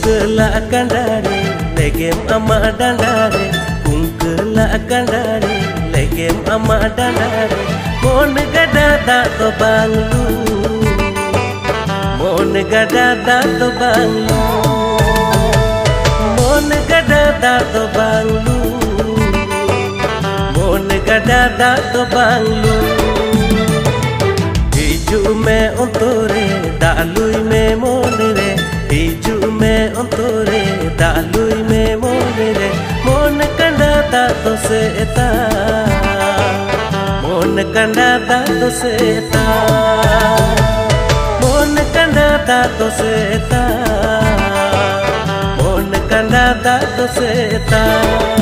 Kungkela kandare legem ama dandare Kungkela kandare legem ama dandare Mon gada da to banglu Mon gada da to banglu Mon gada da to banglu Mon gada da to banglu Hiju me ontore dalui me monire Hiju me ontore dalui me monire Mon kanda ta to seta Mon kanda ta to seta Mon kanda ta to seta Mon kanda ta to seta